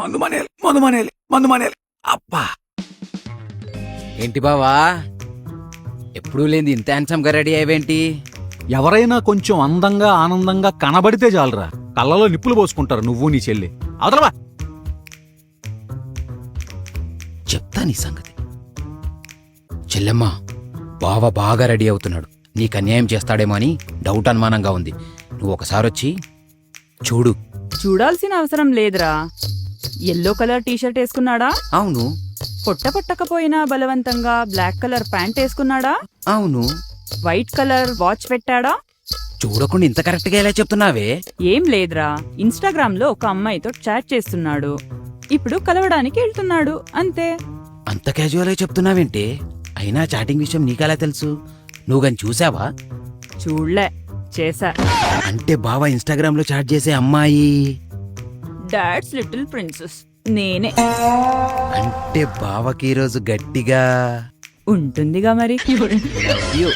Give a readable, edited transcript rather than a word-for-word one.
మందు అబ్బా. ఏంటి బావా, ఎప్పుడూ లేని ఇంత హ్యాండ్సమ్ గా రెడీ అయ్యేవేంటి? ఎవరైనా కొంచెం అందంగా ఆనందంగా కనబడితే చాలరా, కళ్ళలో నిప్పులు పోసుకుంటారు నువ్వు నీ చెల్లి. అవతలవా. చెప్తా నీ సంగతి. చెల్లెమ్మ, బావ బాగా రెడీ అవుతున్నాడు. నీకు అన్యాయం చేస్తాడేమో అని డౌట్ అనుమానంగా ఉంది. నువ్వు ఒకసారి వచ్చి చూడు. చూడాల్సిన అవసరం లేదురా. ఎల్లో కలర్ టీషర్ట్ వేసుకున్నాడా? అవును. పొట్ట పట్టకపోయినా బలవంతంగా బ్లాక్ కలర్ ప్యాంట్ వేసుకున్నాడా? అవును. వైట్ కలర్ వాచ్ పెట్టాడా? చూడకుండా ఇంత కరెక్ట్ గా ఎలా చెప్తున్నావే? ఏం లేదురా, ఇన్స్టాగ్రామ్ లో ఒక అమ్మాయితో చాట్ చేస్తున్నాడు. ఇప్పుడు కలవడానికి వెళ్తున్నాడు, అంతే. అంత క్యాజువల్ గా చెప్తున్నావేంటి? అయినా చాటింగ్ విషయం నీకెలా తెలుసు? నువ్వు గాని చూసావా? చూడలే, చేశా. అంటే బావ ఇన్స్టాగ్రామ్ లో చాట్ చేసే అమ్మాయి డాడ్స్ లిటిల్ ప్రిన్సెస్ నేనే. అంటే బావకి ఈరోజు గట్టిగా ఉంటుందిగా మరి. Love you.